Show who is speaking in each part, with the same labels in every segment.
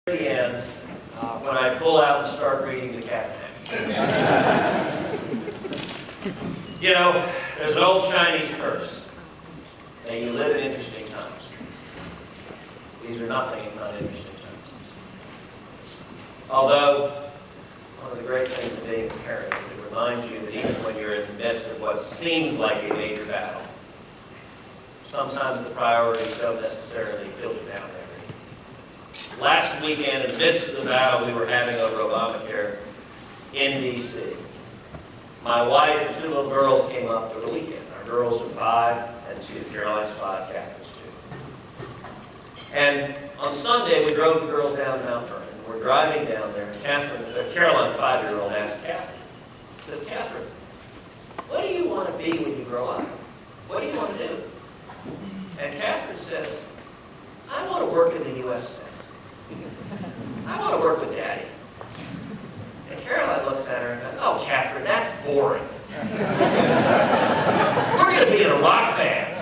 Speaker 1: At the end, when I pull out and start reading the cat next. You know, there's an old Chinese curse, saying you live in interesting times. These are nothing if not interesting times. Although, one of the great things of being a parent is it reminds you that even when you're in the midst of what seems like a major battle, sometimes the priorities don't necessarily filter down there. Last weekend, in the midst of the battle we were having over Obamacare in D.C., my wife and two little girls came up for the weekend. Our girls are 5 and 2. Caroline's 5, Catherine's 2. And on Sunday, we drove the girls down Mount Vernon. We're driving down there, and Caroline, 5-year-old, asked Catherine, says, "Catherine, what do you want to be when you grow up? What do you want to do?" And Catherine says, "I want to work in the U.S. Senate. I want to work with Daddy." And Caroline looks at her and goes, "Oh, Catherine, that's boring. We're going to be in a rock band."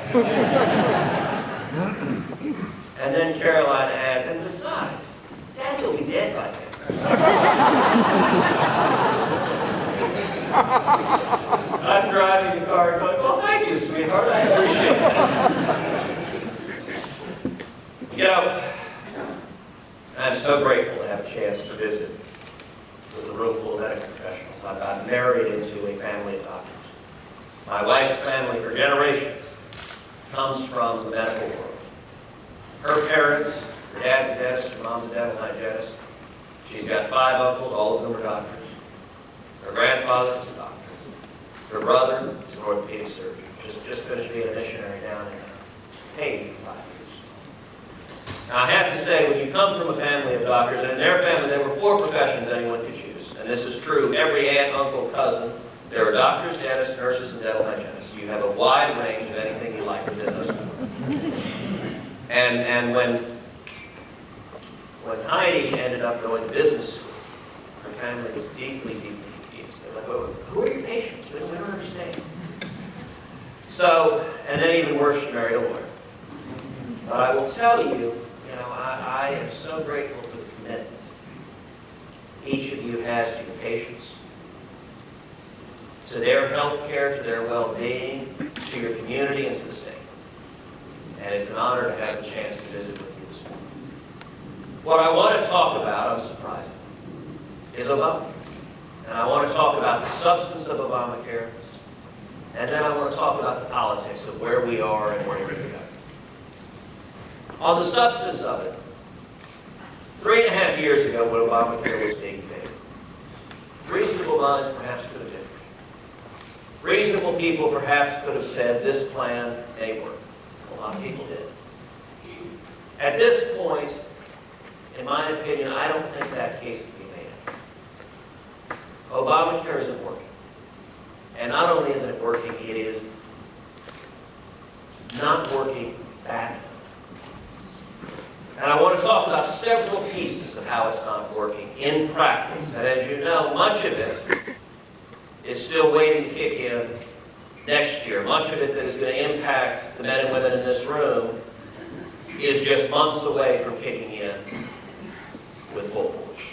Speaker 1: And then Caroline adds, "And besides, Daddy will be dead by then." I'm driving the car going, "Well, thank you, sweetheart. I appreciate that." You know, I'm so grateful to have a chance to visit with a room full of medical professionals. I'm married into a family of doctors. My wife's family, for generations, comes from the medical world. Her parents, her dad's a dentist, her mom's a dental hygienist. She's got 5 uncles, all of them are doctors. Her grandfather was a doctor. Her brother is an orthopedic surgeon. Just finished being a missionary down in Haiti for 5 years. Now, I have to say, when you come from a family of doctors, and in their family there were 4 professions anyone could choose. And this is true, every aunt, uncle, cousin, there are doctors, dentists, nurses, and dental hygienists. You have a wide range of anything you like within those 4. And when Heidi ended up going to business school, her family was deeply, deeply confused. They're like, "Well, who are your patients? We don't understand." So, and then even worse, she married a lawyer. But I will tell you, I am so grateful for the commitment each of you has to your patients, to their health care, to their well-being, to your community, and to the state. And it's an honor to have the chance to visit with you this morning. What I want to talk about, unsurprisingly, is Obamacare. And I want to talk about the substance of Obamacare, and then I want to talk about the politics of where we are and where we're going to go. On the substance of it, 3.5 years ago when Obamacare was being debated, reasonable minds perhaps could have differed. Reasonable people perhaps could have said this plan ain't work. A lot of people did. At this point, in my opinion, I don't think that case can be made. Obamacare isn't working. And not only isn't it working, it is not working badly. And I want to talk about several pieces of how it's not working in practice. And as you know, much of it is still waiting to kick in next year. Much of it that is going to impact the men and women in this room is just months away from kicking in with full force.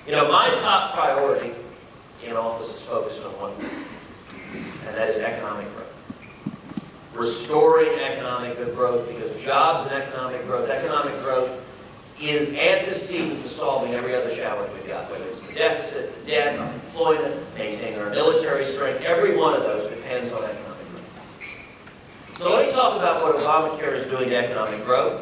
Speaker 1: You know, my top priority in office is focused on one thing, and that is economic growth. Restoring economic growth, because jobs and economic growth is antecedent to solving every other challenge we've got, whether it's the deficit, the debt, unemployment, maintaining our military strength. Every one of those depends on economic growth. So let me talk about what Obamacare is doing to economic growth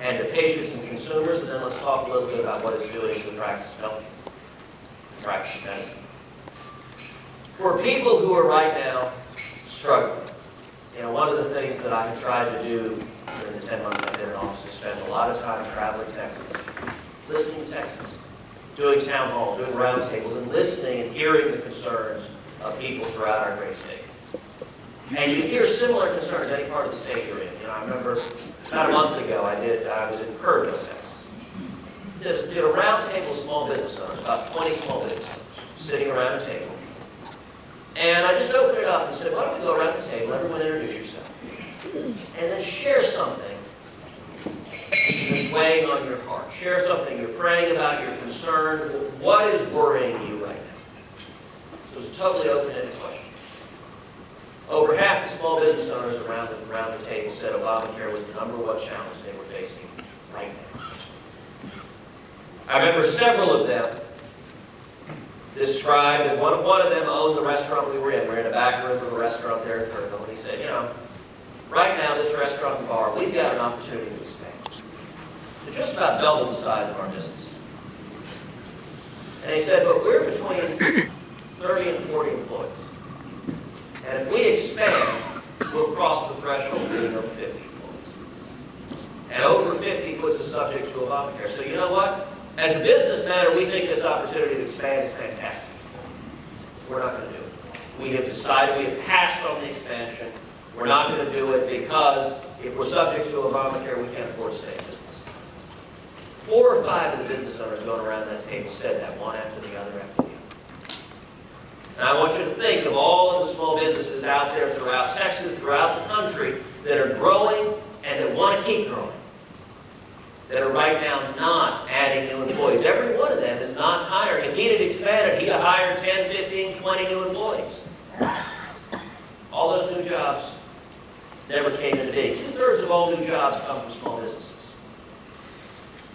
Speaker 1: and to patients and consumers, and then let's talk a little bit about what it's doing to the practice of health care, practice of medicine. For people who are right now struggling, one of the things that I have tried to do during the 10 months I've been in office is spend a lot of time traveling to Texas, listening to Texas, doing town halls, doing roundtables, and listening and hearing the concerns of people throughout our great state. And you hear similar concerns any part of the state you're in. I remember about a month ago I was in Kerrville, Texas. Did a roundtable of small business owners, about 20 small business owners, sitting around a table. And I just opened it up and said, why don't we go around the table, everyone introduce yourself, and then share something in this way weighing on your heart. Share something you're praying about, you're concerned. What is worrying you right now? So it's a totally open-ended question. Over half the small business owners around the table said Obamacare was the #1 challenge they were facing right now. I remember several of them described as one of them owned the restaurant we were in. We're in the back room of a restaurant there in Kirkland. And he said, right now this restaurant and bar, we've got an opportunity to expand. To just about double the size of our business. And he said, but we're between 30 and 40 employees. And if we expand, we'll cross the threshold of being over 50 employees. And over 50 puts us subject to Obamacare. So you know what? As a business matter, we think this opportunity to expand is fantastic. We're not going to do it. We have decided, we have passed on the expansion. We're not going to do it because if we're subject to Obamacare, we can't afford to stay in business. 4 or 5 of the business owners going around that table said that, one after the other after the other. And I want you to think of all of the small businesses out there throughout Texas, throughout the country, that are growing and that want to keep growing. That are right now not adding new employees. Every one of them is not hiring. If he'd have expanded, he'd have hired 10, 15, 20 new employees. All those new jobs never came into being. 2/3 of all new jobs come from small businesses.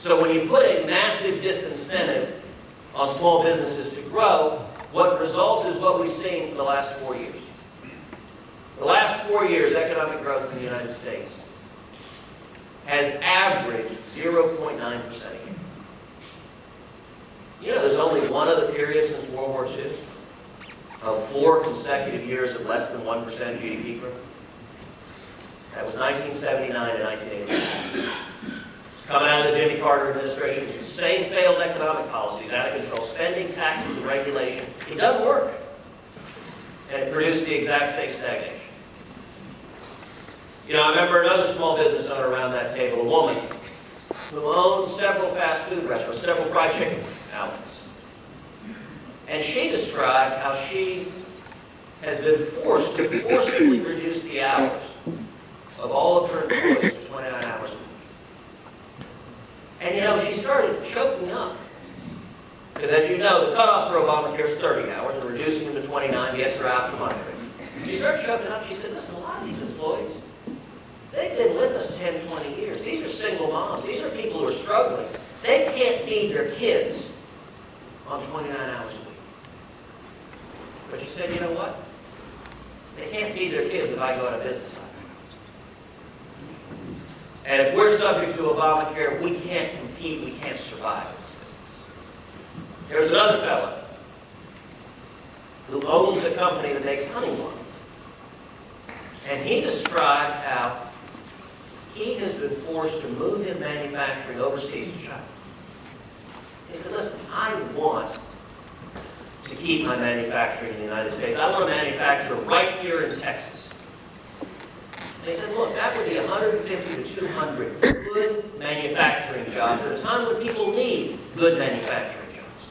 Speaker 1: So when you put a massive disincentive on small businesses to grow, what results is what we've seen for the last 4 years. The last 4 years, economic growth in the United States has averaged 0.9% a year. You know, there's only one other period since World War II of 4 consecutive years of less than 1% GDP growth. That was 1979 and 1989. Coming out of the Jimmy Carter administration, it's the same failed economic policies, out of control spending, taxes, and regulation. It doesn't work. And it produced the exact same stagnation. I remember another small business owner around that table, a woman who owned several fast food restaurants, several fried chicken outlets. And she described how she has been forced to forcibly reduce the hours of all of her employees to 29 hours a week. And she started choking up. Because as you know, the cutoff for Obamacare is 30 hours, and reducing them to 29 gets her out from under it. She started choking up. She said, listen, a lot of these employees, they've been with us 10, 20 years. These are single moms. These are people who are struggling. They can't feed their kids on 29 hours a week. But she said, you know what? They can't feed their kids if I go out of business. And if we're subject to Obamacare, we can't compete, we can't survive in this business. There's another fellow who owns a company that makes honey wines. And he described how he has been forced to move his manufacturing overseas to China. He said, listen, I want to keep my manufacturing in the United States. I want to manufacture right here in Texas. They said, look, that would be 150 to 200 good manufacturing jobs at a time when people need good manufacturing jobs.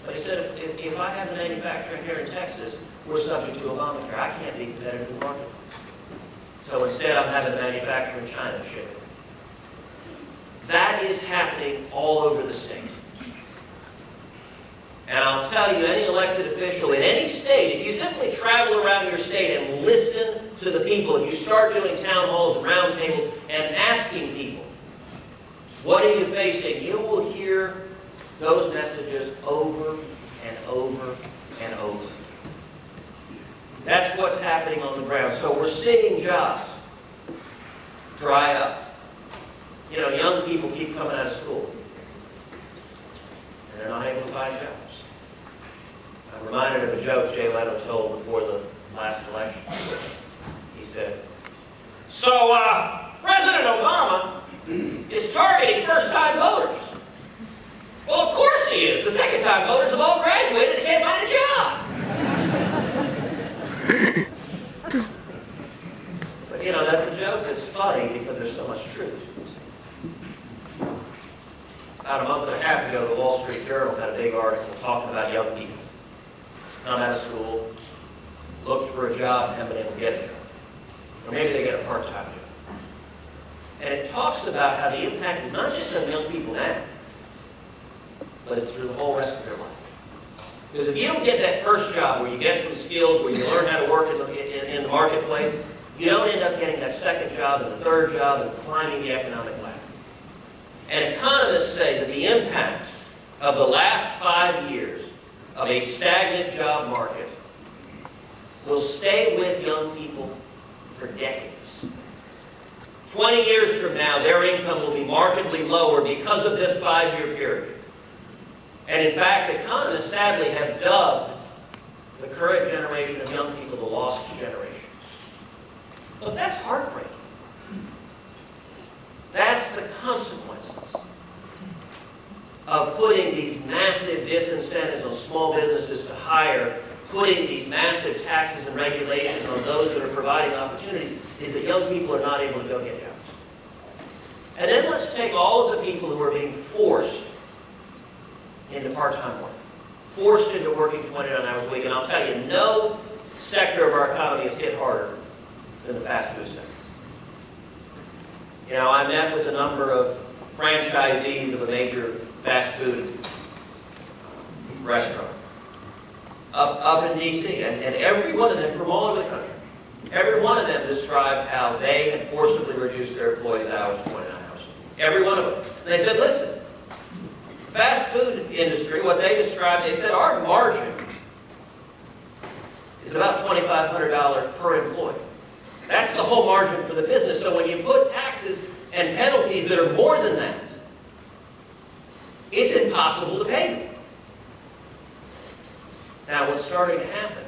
Speaker 1: But he said, if I have the manufacturing here in Texas, we're subject to Obamacare. I can't be competitive in the marketplace. So instead, I'm having the manufacturer in China ship it. That is happening all over the state. And I'll tell you, any elected official in any state, if you simply travel around your state and listen to the people, if you start doing town halls and round tables and asking people, what are you facing? You will hear those messages over and over and over. That's what's happening on the ground. So we're seeing jobs dry up. Young people keep coming out of school, and they're not able to find jobs. I'm reminded of a joke Jay Leno told before the last election. He said, so President Obama is targeting first-time voters. Well, of course he is. The second-time voters have all graduated and can't find a job. But that's a joke that's funny because there's so much truth. About a month and a half ago, the Wall Street Journal had a big article talking about young people. Come out of school, look for a job, and haven't been able to get a job. Or maybe they get a part-time job. And it talks about how the impact is not just on young people now, but it's through the whole rest of their life. Because if you don't get that first job where you get some skills, where you learn how to work in the marketplace, you don't end up getting that second job and the third job and climbing the economic ladder. And economists say that the impact of the last 5 years of a stagnant job market will stay with young people for decades. 20 years from now, their income will be markedly lower because of this 5-year period. And in fact, economists sadly have dubbed the current generation of young people the lost generation. But that's heartbreaking. That's the consequences of putting these massive disincentives on small businesses to hire, putting these massive taxes and regulations on those that are providing opportunities, is that young people are not able to go get jobs. And then let's take all of the people who are being forced into part-time work, forced into working 29 hours a week. And I'll tell you, no sector of our economy is hit harder than the fast food sector. You know, I met with a number of franchisees of a major fast food restaurant up in D.C., and every one of them from all over the country, every one of them described how they had forcibly reduced their employees' hours to 29 hours. Every one of them. And they said, listen, fast food industry, what they described, they said our margin is about $2,500 per employee. That's the whole margin for the business. So when you put taxes and penalties that are more than that, it's impossible to pay them. Now, what's starting to happen,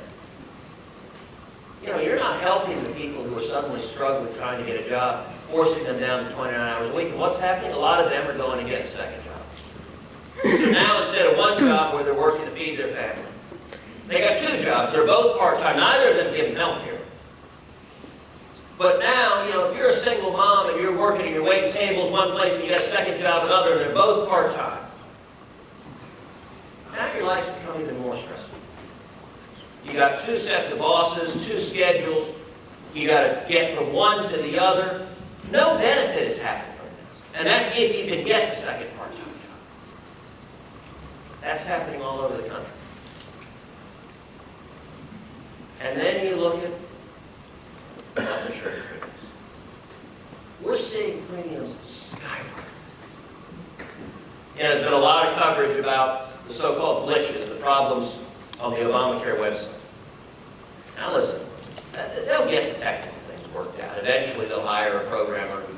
Speaker 1: you know, you're not helping the people who are suddenly struggling trying to get a job, forcing them down to 29 hours a week. And what's happening? A lot of them are going to get a second job. So now instead of one job where they're working to feed their family, they got 2 jobs. They're both part-time. Neither of them give them health care. But now, you know, if you're a single mom and you're working and you're waiting tables one place and you got a second job another, and they're both part-time, now your life's become even more stressful. You got 2 sets of bosses, 2 schedules. You got to get from one to the other. No benefit is happening from this. And that's if you can get the second part-time job. That's happening all over the country. And then you look at health insurance premiums. We're seeing premiums skyrocket. There's been a lot of coverage about the so-called glitches, the problems on the Obamacare website. Now listen, they'll get the technical things worked out. Eventually they'll hire a programmer who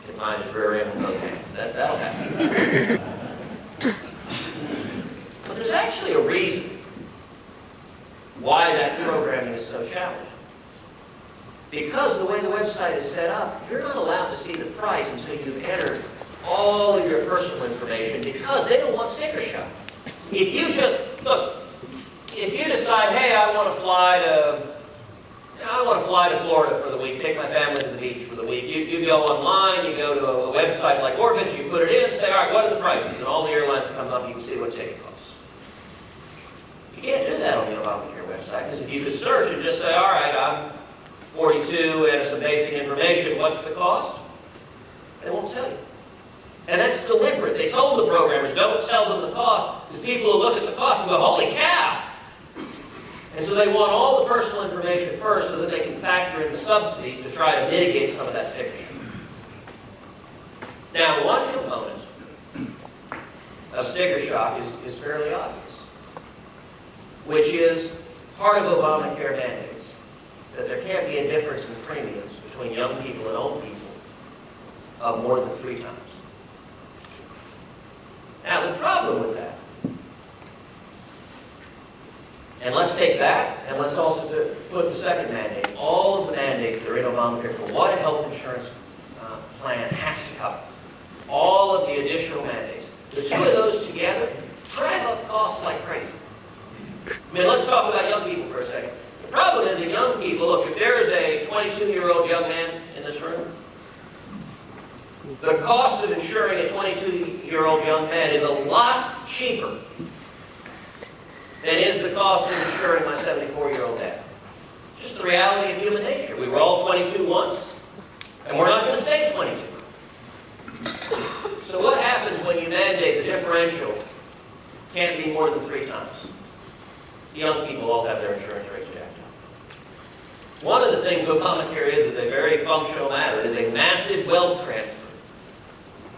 Speaker 1: can find his rear end with no hands. That'll happen. But there's actually a reason why that programming is so challenging. Because the way the website is set up, you're not allowed to see the price until you've entered all of your personal information, because they don't want sticker shock. If you just, look, if you decide, hey, I want to fly to Florida for the week, take my family to the beach for the week, you go online, you go to a website like Orbitz, you put it in, say, all right, what are the prices? And all the airlines come up, you can see what ticket costs. You can't do that on the Obamacare website, because if you could search and just say, all right, I'm 42, enter some basic information, what's the cost? They won't tell you. And that's deliberate. They told the programmers, don't tell them the cost, because people will look at the cost and go, holy cow! And so they want all the personal information first so that they can factor in the subsidies to try to mitigate some of that sticker shock. Now, one component of sticker shock is fairly obvious, which is part of Obamacare mandates, that there can't be a difference in premiums between young people and old people of more than 3 times. Now, the problem with that, and let's take that, and let's also put the second mandate, all of the mandates that are in Obamacare for what a health insurance plan has to cover, all of the additional mandates. The 2 of those together drive up costs like crazy. I mean, let's talk about young people for a second. The problem is that young people, look, if there is a 22-year-old young man in this room, the cost of insuring a 22-year-old young man is a lot cheaper than is the cost of insuring my 74-year-old dad. Just the reality of human nature. We were all 22 once. And we're not going to stay 22. So what happens when you mandate the differential can't be more than 3 times? The young people all have their insurance rates jacked up. One of the things Obamacare is a very functional matter. It is a massive wealth transfer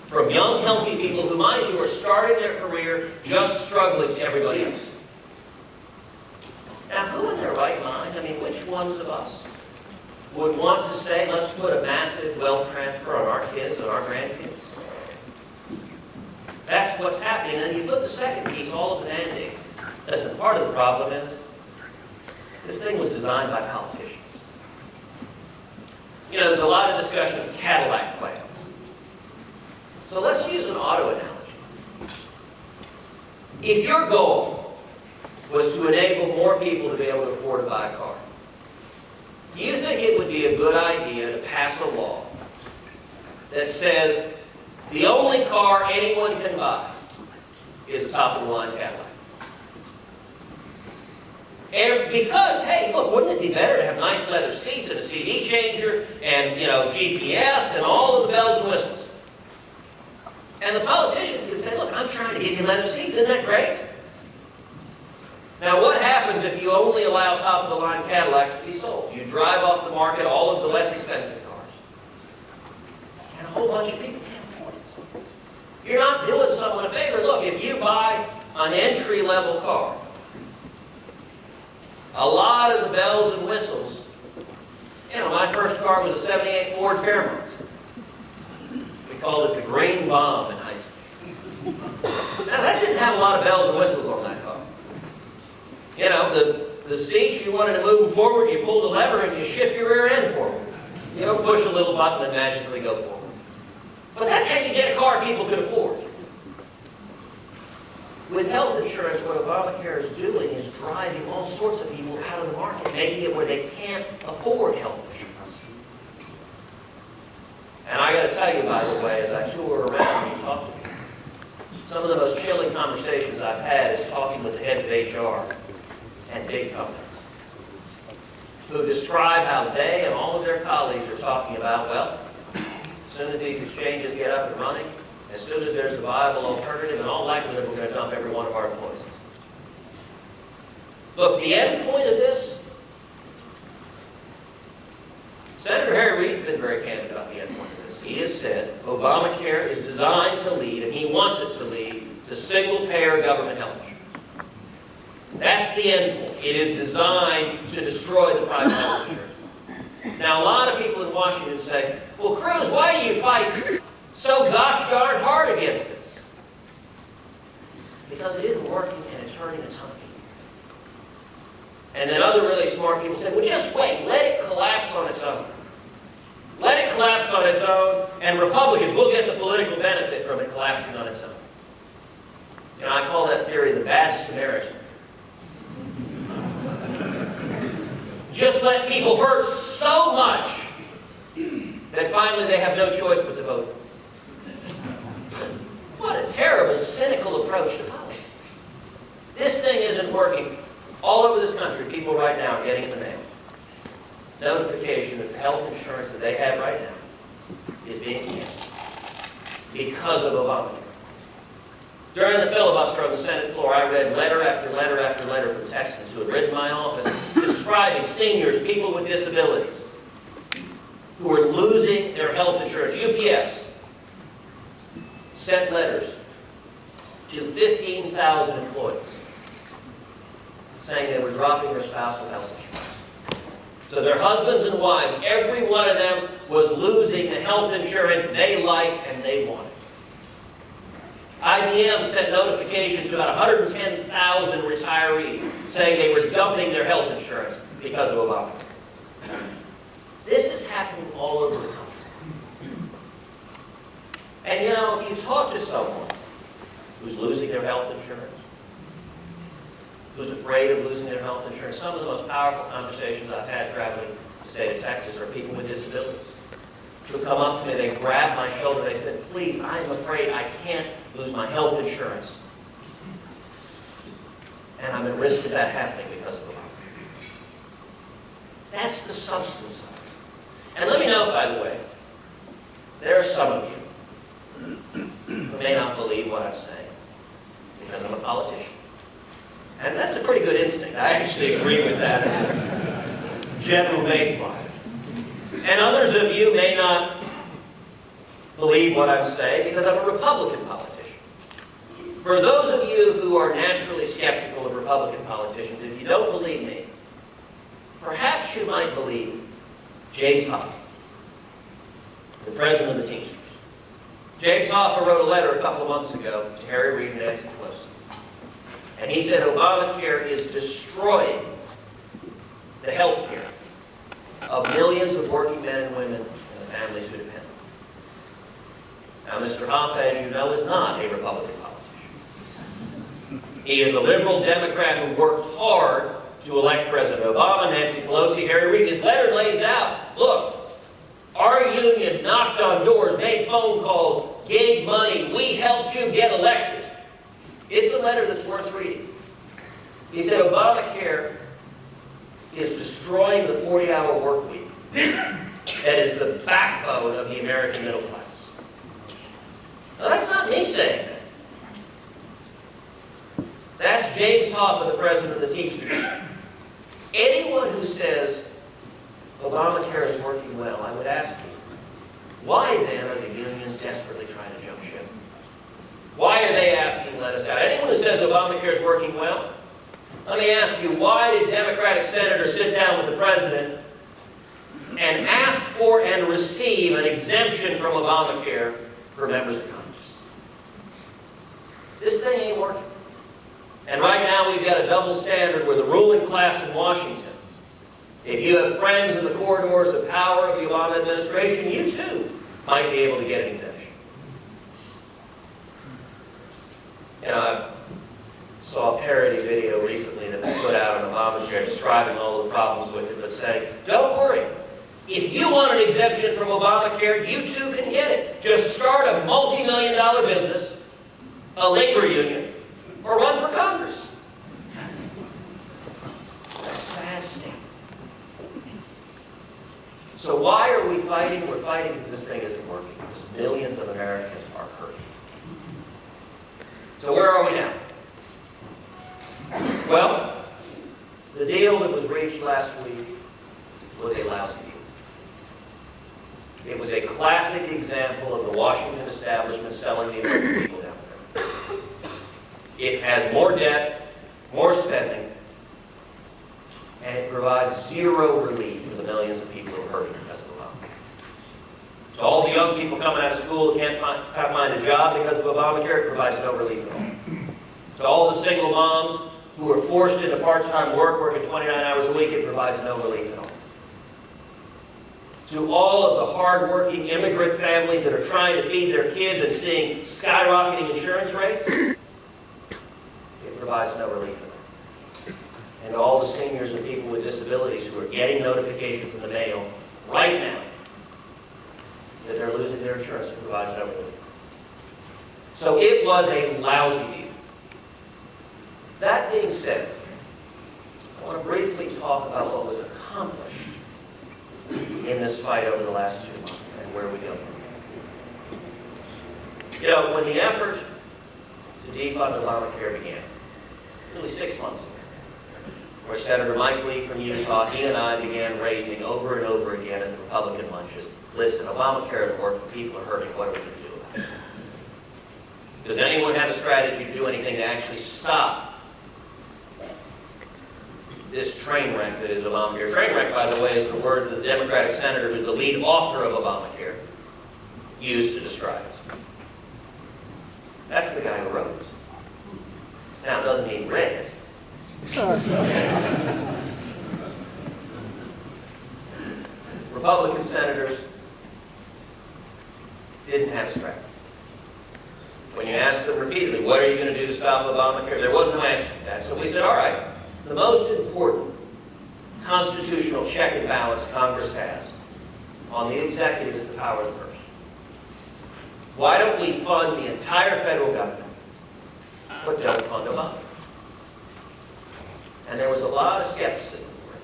Speaker 1: from young, healthy people who, mind you, are starting their career just struggling to everybody else. Now, who in their right mind, I mean, which ones of us would want to say, let's put a massive wealth transfer on our kids and our grandkids? That's what's happening. And then you put the second piece, all of the mandates. Listen, part of the problem is, this thing was designed by politicians. You know, there's a lot of discussion of Cadillac plans. So let's use an auto analogy. If your goal was to enable more people to be able to afford to buy a car, do you think it would be a good idea to pass a law that says the only car anyone can buy is a top-of-the-line Cadillac? And because, hey, look, wouldn't it be better to have nice leather seats and a CD changer and, you know, GPS and all of the bells and whistles? And the politicians can say, look, I'm trying to give you leather seats. Isn't that great? Now, what happens if you only allow top-of-the-line Cadillacs to be sold? You drive off the market all of the less expensive cars. And a whole bunch of people can't afford it. You're not doing someone a favor. Look, if you buy an entry-level car, a lot of the bells and whistles, you know, my first car was a 78 Ford Fairmont. We called it the Green Bomb in high school. Now, that didn't have a lot of bells and whistles on that car. You know, the seats, you wanted to move them forward, you pull the lever and you shift your rear end forward. You don't push a little button and magically go forward. But that's how you get a car people can afford. With health insurance, what Obamacare is doing is driving all sorts of people out of the market, making it where they can't afford health insurance. And I got to tell you, by the way, as I tour around and talk to people, some of the most chilling conversations I've had is talking with the heads of HR and big companies who describe how they and all of their colleagues are talking about, well, as soon as these exchanges get up and running, as soon as there's a viable alternative, in all likelihood, we're going to dump every one of our employees. Look, the end point of this, Senator Harry Reid's been very candid about the end point of this. He has said Obamacare is designed to lead, and he wants it to lead, to single-payer government health insurance. That's the end point. It is designed to destroy the private health insurance. Now, a lot of people in Washington say, well, Cruz, why do you fight so gosh darn hard against this? Because it isn't working and it's hurting a ton of people. And then other really smart people say, well, just wait, let it collapse on its own. Let it collapse on its own, and Republicans will get the political benefit from it collapsing on its own. You know, I call that theory the bad Samaritan. Just let people hurt so much that finally they have no choice but to vote. What a terrible, cynical approach to politics. This thing isn't working. All over this country, people right now are getting in the mail notification that the health insurance that they have right now is being canceled because of Obamacare. During the filibuster on the Senate floor, I read letter after letter after letter from Texans who had written my office describing seniors, people with disabilities, who were losing their health insurance. UPS sent letters to 15,000 employees saying they were dropping their spousal health insurance. So their husbands and wives, every one of them was losing the health insurance they liked and they wanted. IBM sent notifications to about 110,000 retirees saying they were dumping their health insurance because of Obamacare. This is happening all over the country. And you know, if you talk to someone who's losing their health insurance, who's afraid of losing their health insurance, some of the most powerful conversations I've had traveling the state of Texas are people with disabilities who come up to me, they grab my shoulder, they said, please, I'm afraid I can't lose my health insurance. And I'm at risk of that happening because of Obamacare. That's the substance of it. And let me note, by the way, There are some of you who may not believe what I'm saying because I'm a politician. And that's a pretty good instinct. I actually agree with that as a general baseline. And others of you may not believe what I'm saying because I'm a Republican politician. For those of you who are naturally skeptical of Republican politicians, if you don't believe me, perhaps you might believe James Hoffa, the president of the Teamsters. James Hoffa wrote a letter a couple of months ago to Harry Reid and Nancy Pelosi. And he said Obamacare is destroying the health care of millions of working men and women and the families who depend on them. Now, Mr. Hoffa, as you know, is not a Republican politician. He is a liberal Democrat who worked hard to elect President Obama, Nancy Pelosi, Harry Reid. His letter lays out, look, our union knocked on doors, made phone calls, gave money, we helped you get elected. It's a letter that's worth reading. He said Obamacare is destroying the 40-hour work week that is the backbone of the American middle class. Now, that's not me saying that. That's James Hoffa, the president of the Teamsters. Anyone who says Obamacare is working well, I would ask you, why then are the unions desperately trying to jump ship? Why are they asking let us out? Anyone who says Obamacare is working well, let me ask you, why did Democratic senators sit down with the president and ask for and receive an exemption from Obamacare for members of Congress? This thing ain't working. And right now we've got a double standard where the ruling class in Washington, if you have friends in the corridors of power of the Obama administration, you too might be able to get an exemption. You know, I saw a parody video recently that was put out on Obamacare describing all the problems with it, but saying, don't worry. If you want an exemption from Obamacare, you too can get it. Just start a multi-million-dollar business, a labor union, or run for Congress. That's sad state. So why are we fighting? We're fighting because this thing isn't working. Because millions of Americans are hurting. So where are we now? Well, the deal that was reached last week was a lousy deal. It was a classic example of the Washington establishment selling the American people down there. It has more debt, more spending, and it provides zero relief for the millions of people who are hurting because of Obamacare. To all the young people coming out of school who can't find a job because of Obamacare, it provides no relief at all. To all the single moms who are forced into part-time work, working 29 hours a week, it provides no relief at all. To all of the hard-working immigrant families that are trying to feed their kids and seeing skyrocketing insurance rates, it provides no relief at all. And to all the seniors and people with disabilities who are getting notifications from the mail right now that they're losing their insurance, it provides no relief. So it was a lousy deal. That being said, I want to briefly talk about what was accomplished in this fight over the last 2 months and where we go from here. You know, when the effort to defund Obamacare began, really 6 months ago, where Senator Mike Lee from Utah, he and I began raising over and over again at the Republican lunches, listen, Obamacare doesn't work, people are hurting, what are we going to do about it? Does anyone have a strategy to do anything to actually stop this train wreck that is Obamacare? Train wreck, by the way, is the words that the Democratic senator who's the lead author of Obamacare used to describe it. That's the guy who wrote it. Now, it doesn't mean read it. Republican senators didn't have a strategy. When you asked them repeatedly, what are you going to do to stop Obamacare? There was no answer to that. So we said, all right, the most important constitutional check and balance Congress has on the executive is the power of the purse. Why don't we fund the entire federal government, but don't fund Obamacare? And there was a lot of skepticism for it.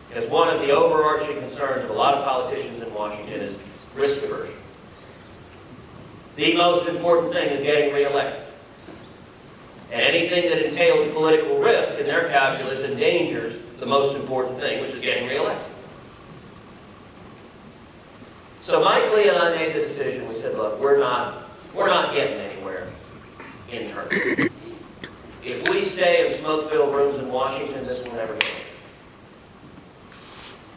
Speaker 1: Because one of the overarching concerns of a lot of politicians in Washington is risk aversion. The most important thing is getting reelected. And anything that entails political risk in their calculus endangers the most important thing, which is getting reelected. So Mike Lee and I made the decision. We said, look, we're not getting anywhere internally. If we stay in smoke-filled rooms in Washington, this will never change.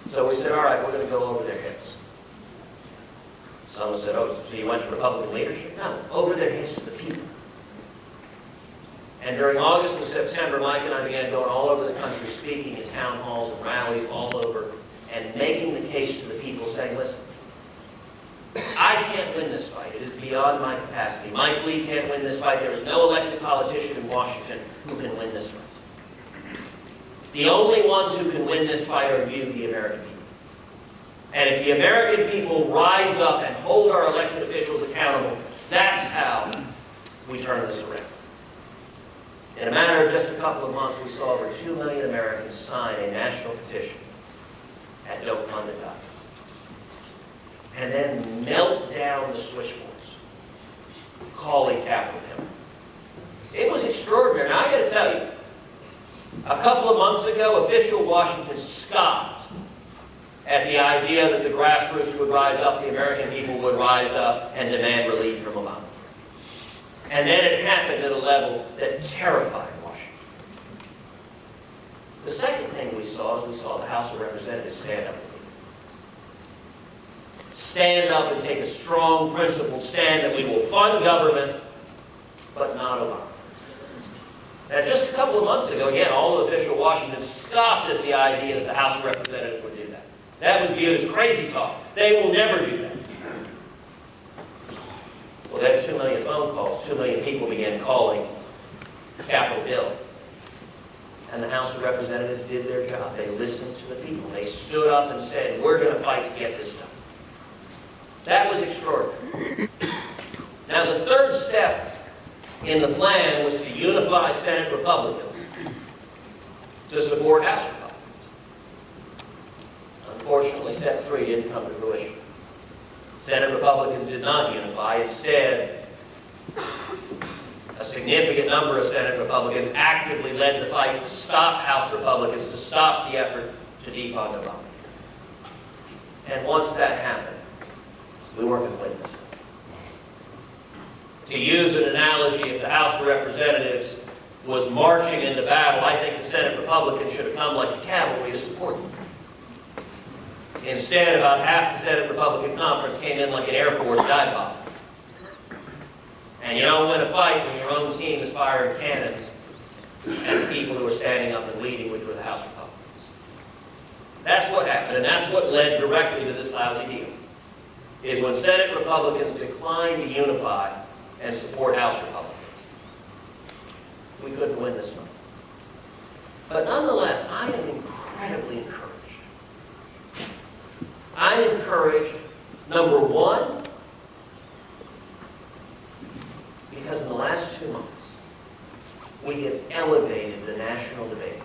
Speaker 1: So we said, all right, we're going to go over their heads. Someone said, oh, so you went to Republican leadership? No, over their heads to the people. And during August and September, Mike and I began going all over the country, speaking in town halls and rallies all over, and making the case to the people, saying, listen, I can't win this fight. It is beyond my capacity. Mike Lee can't win this fight. There is no elected politician in Washington who can win this fight. The only ones who can win this fight are you, the American people. And if the American people rise up and hold our elected officials accountable, that's how we turn this around. In a matter of just a couple of months, we saw over 2 million Americans sign a national petition at Don'tFundIt.com. And then melt down the switchboards, calling Capitol Hill. It was extraordinary. Now, I got to tell you, a couple of months ago, official Washington scoffed at the idea that the grassroots would rise up, the American people would rise up and demand relief from Obamacare. And then it happened at a level that terrified Washington. The second thing we saw is we saw the House of Representatives stand up. Stand up and take a strong, principled stand that we will fund government, but not Obama. Now, just a couple of months ago, again, all of official Washington scoffed at the idea that the House of Representatives would do that. That was viewed as crazy talk. They will never do that. Well, then 2 million phone calls, 2 million people began calling Capitol Hill. And the House of Representatives did their job. They listened to the people. They stood up and said, we're going to fight to get this done. That was extraordinary. Now, the third step in the plan was to unify Senate Republicans to support House Republicans. Unfortunately, step 3 didn't come to fruition. Senate Republicans did not unify. Instead, a significant number of Senate Republicans actively led the fight to stop House Republicans, to stop the effort to defund Obamacare. And once that happened, we weren't going to win this. To use an analogy, if the House of Representatives was marching into battle, I think the Senate Republicans should have come like the cavalry to support them. Instead, about half the Senate Republican conference came in like an Air Force dive bomber. And you don't win a fight when your own team is firing cannons at the people who are standing up and leading, which were the House Republicans. That's what happened, and that's what led directly to this lousy deal. Is when Senate Republicans declined to unify and support House Republicans. We couldn't win this one. But nonetheless, I am incredibly encouraged. I'm encouraged, number one, because in the last 2 months, we have elevated the national debate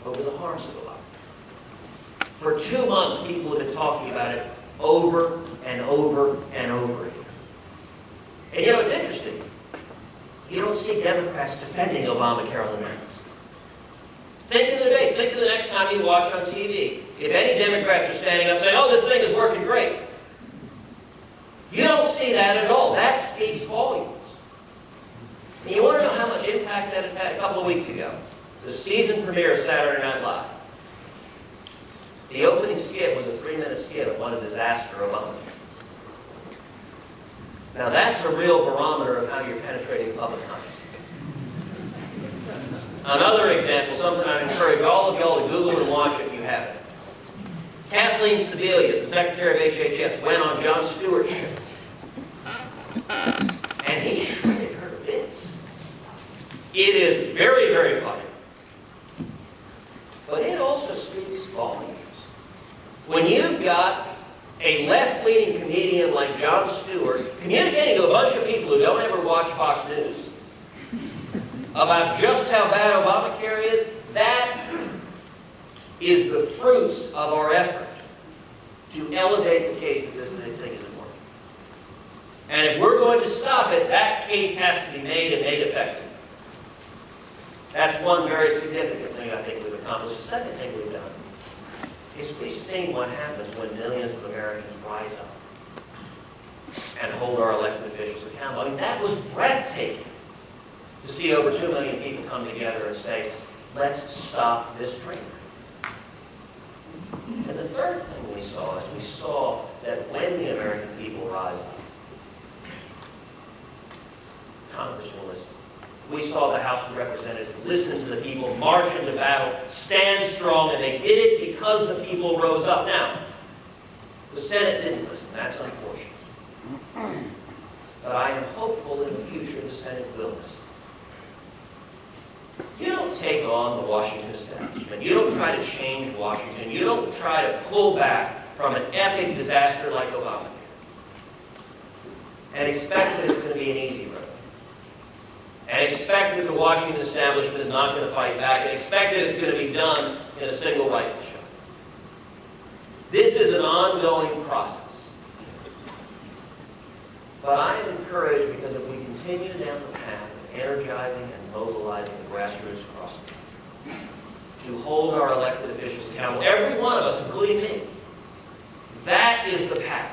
Speaker 1: over the harms of Obamacare. For 2 months, people have been talking about it over and over and over again. And you know, it's interesting. You don't see Democrats defending Obamacare on the merits. Think of the debates. Think of the next time you watch on TV. If any Democrats are standing up saying, oh, this thing is working great. You don't see that at all. That speaks volumes. And you want to know how much impact that has had? A couple of weeks ago, the season premiere of Saturday Night Live. The opening skit was a 3-minute skit of what a disaster Obamacare is. Now that's a real barometer of how you're penetrating public consciousness. Another example, something I encourage all of y'all to Google and watch if you haven't. Kathleen Sebelius, the Secretary of HHS, went on Jon Stewart's show. And he shredded her to bits. It is very, very funny. But it also speaks volumes. When you've got a left-leaning comedian like Jon Stewart communicating to a bunch of people who don't ever watch Fox News about just how bad Obamacare is, that is the fruits of our effort to elevate the case that this thing is important. And if we're going to stop it, that case has to be made and made effective. That's one very significant thing I think we've accomplished. The second thing we've done is we've seen what happens when millions of Americans rise up and hold our elected officials accountable. I mean, that was breathtaking to see over 2 million people come together and say, let's stop this train wreck. And the third thing we saw is we saw that when the American people rise up, Congress will listen. We saw the House of Representatives listen to the people, march into battle, stand strong, and they did it because the people rose up. Now, the Senate didn't listen. That's unfortunate. But I am hopeful in the future the Senate will listen. You don't take on the Washington establishment. You don't try to change Washington. You don't try to pull back from an epic disaster like Obamacare and expect that it's going to be an easy road. And expect that the Washington establishment is not going to fight back, and expect that it's going to be done in a single rifle shot. This is an ongoing process. But I am encouraged because if we continue down the path of energizing and mobilizing the grassroots across the country to hold our elected officials accountable, every one of us, including me, that is the path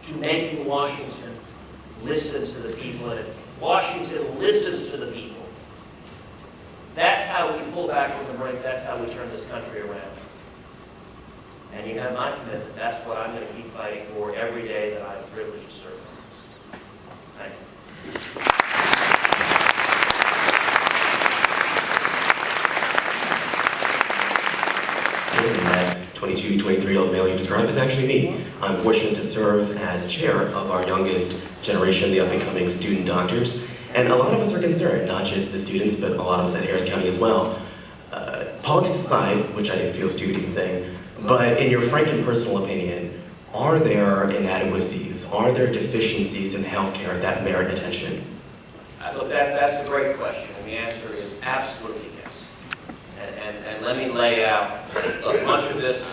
Speaker 1: to making Washington listen to the people, and if Washington listens to the people, that's how we pull back from the brink, that's how we turn this country around. And you have my commitment. That's what I'm going to keep fighting for every day that I'm privileged to serve Congress. Thank you.
Speaker 2: That 22, 23-year-old male you described is actually me. I'm fortunate to serve as chair of our youngest generation, the up-and-coming student doctors. And a lot of us are concerned, not just the students, but a lot of us at Harris County as well. Politics aside, which I feel stupid even saying, but in your frank and personal opinion, are there inadequacies, are there deficiencies in healthcare that merit attention?
Speaker 1: Look, that's a great question, and the answer is absolutely yes. And let me lay out, look, much of this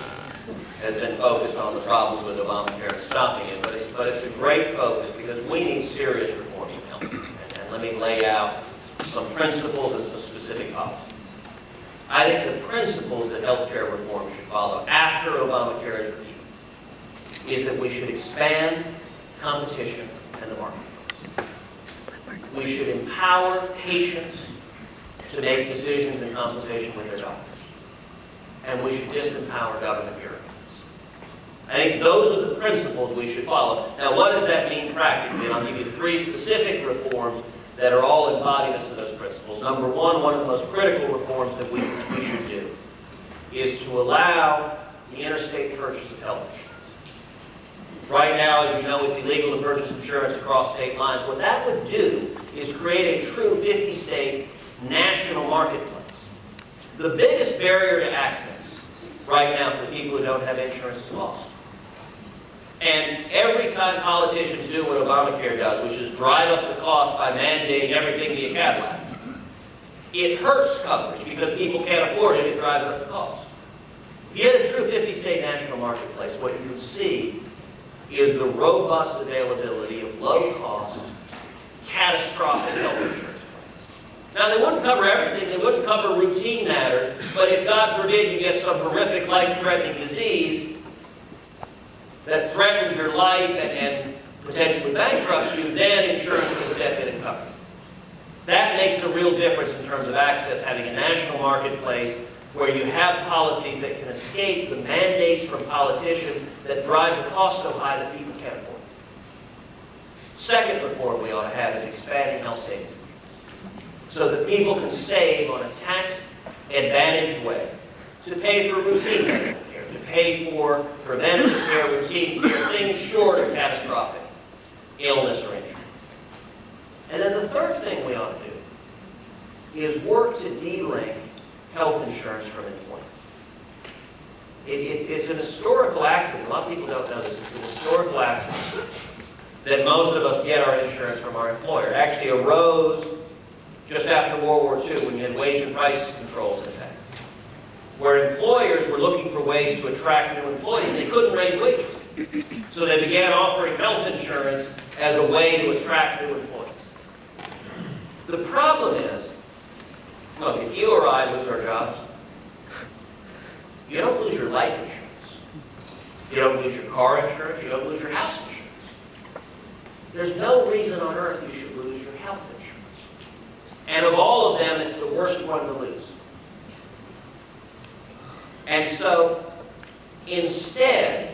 Speaker 1: has been focused on the problems with Obamacare and stopping it, but it's a great focus because we need serious reform in health. And let me lay out some principles and some specific policies. I think the principles that healthcare reform should follow after Obamacare is repealed is that we should expand competition in the marketplace. We should empower patients to make decisions in consultation with their doctors. And we should disempower government bureaucrats. I think those are the principles we should follow. Now, what does that mean practically? And I'll give you 3 specific reforms that are all embodiments of those principles. Number one of the most critical reforms that we should do is to allow the interstate purchase of health insurance. Right now, as you know, it's illegal to purchase insurance across state lines. What that would do is create a true 50-state national marketplace. The biggest barrier to access right now for people who don't have insurance is cost. And every time politicians do what Obamacare does, which is drive up the cost by mandating everything be a Cadillac, it hurts coverage because people can't afford it, it drives up the cost. If you had a true 50-state national marketplace, what you would see is the robust availability of low-cost, catastrophic health insurance. Now, they wouldn't cover everything, they wouldn't cover routine matters, but if, God forbid, you get some horrific life-threatening disease that threatens your life and potentially bankrupts you, then insurance will step in and cover. That makes a real difference in terms of access, having a national marketplace where you have policies that can escape the mandates from politicians that drive the cost so high that people can't afford it. Second reform we ought to have is expanding health savings, so that people can save on a tax-advantaged way to pay for routine medical care, to pay for preventative care, routine care, things short of catastrophic illness or injury. And then the third thing we ought to do is work to de-link health insurance from employment. It's an historical accident. A lot of people don't know this. It's an historical accident that most of us get our insurance from our employer. It actually arose just after World War II when you had wage and price controls in effect, where employers were looking for ways to attract new employees. They couldn't raise wages. So they began offering health insurance as a way to attract new employees. The problem is, look, if you or I lose our jobs, you don't lose your life insurance. You don't lose your car insurance. You don't lose your house insurance. There's no reason on earth you should lose your health insurance. And of all of them, it's the worst one to lose. And so, instead,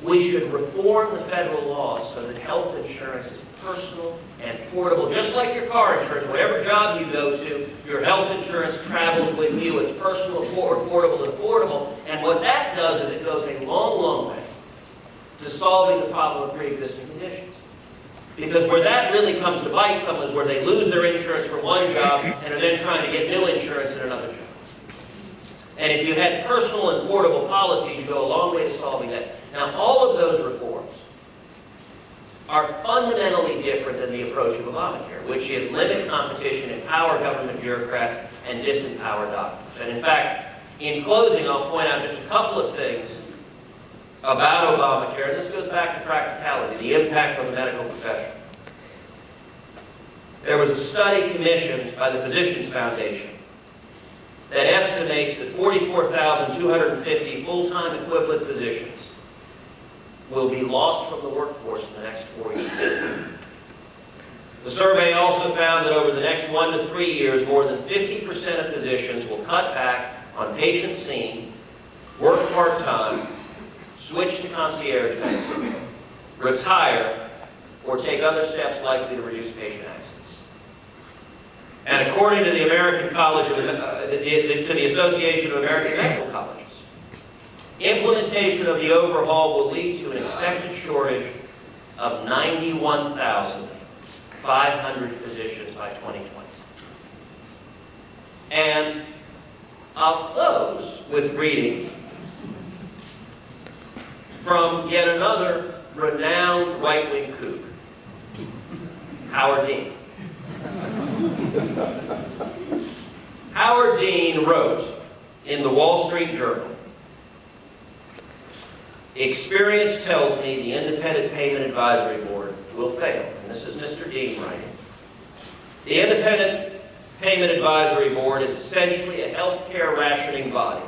Speaker 1: we should reform the federal laws so that health insurance is personal and portable. Just like your car insurance, whatever job you go to, your health insurance travels with you. It's personal, portable, and affordable. And what that does is it goes a long, long way to solving the problem of pre-existing conditions. Because where that really comes to bite someone is where they lose their insurance for one job and are then trying to get new insurance in another job. And if you had personal and portable policies, you go a long way to solving that. Now, all of those reforms are fundamentally different than the approach of Obamacare, which is limit competition, empower government bureaucrats, and disempower doctors. And in fact, in closing, I'll point out just a couple of things about Obamacare, and this goes back to practicality, the impact on the medical profession. There was a study commissioned by the Physicians Foundation that estimates that 44,250 full-time equivalent physicians will be lost from the workforce in the next 4 years. The survey also found that over the next 1 to 3 years, more than 50% of physicians will cut back on patients seen, work part-time, switch to concierge medicine, retire, or take other steps likely to reduce patient access. And according to the American College of, to the Association of American Medical Colleges, implementation of the overhaul will lead to an expected shortage of 91,500 physicians by 2020. And I'll close with reading from yet another renowned right-wing kook, Howard Dean. Howard Dean wrote in the Wall Street Journal, "Experience tells me the Independent Payment Advisory Board will fail." And this is Mr. Dean writing. The Independent Payment Advisory Board is essentially a healthcare rationing body.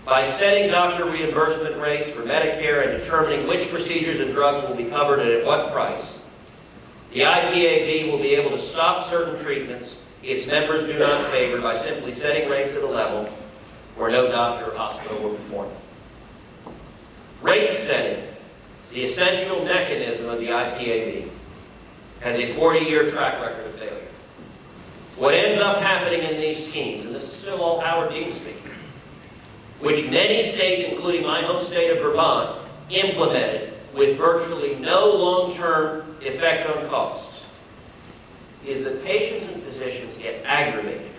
Speaker 1: By setting doctor reimbursement rates for Medicare and determining which procedures and drugs will be covered and at what price, the IPAB will be able to stop certain treatments its members do not favor by simply setting rates at a level where no doctor or hospital will perform. Rate setting, the essential mechanism of the IPAB, has a 40-year track record of failure. What ends up happening in these schemes, and this is still all Howard Dean speaking, which many states, including my home state of Vermont, implemented with virtually no long-term effect on costs, is that patients and physicians get aggravated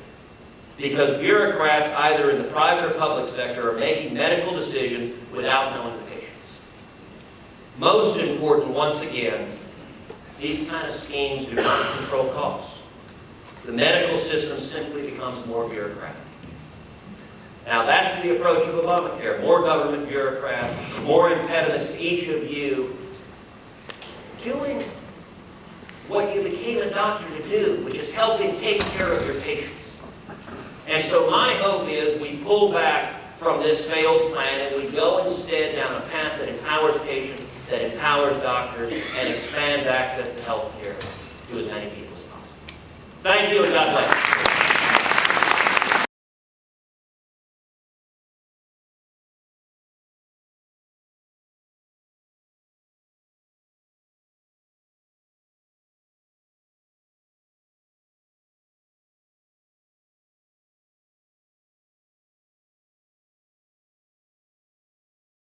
Speaker 1: because bureaucrats, either in the private or public sector, are making medical decisions without knowing the patients. Most important, once again, these kind of schemes do not control costs. The medical system simply becomes more bureaucratic. Now, that's the approach of Obamacare. More government bureaucrats, more impediments to each of you doing what you became a doctor to do, which is helping take care of your patients. And so my hope is we pull back from this failed plan and we go instead down a path that empowers patients, that empowers doctors, and expands access to health care to as many people as possible. Thank you, and God bless.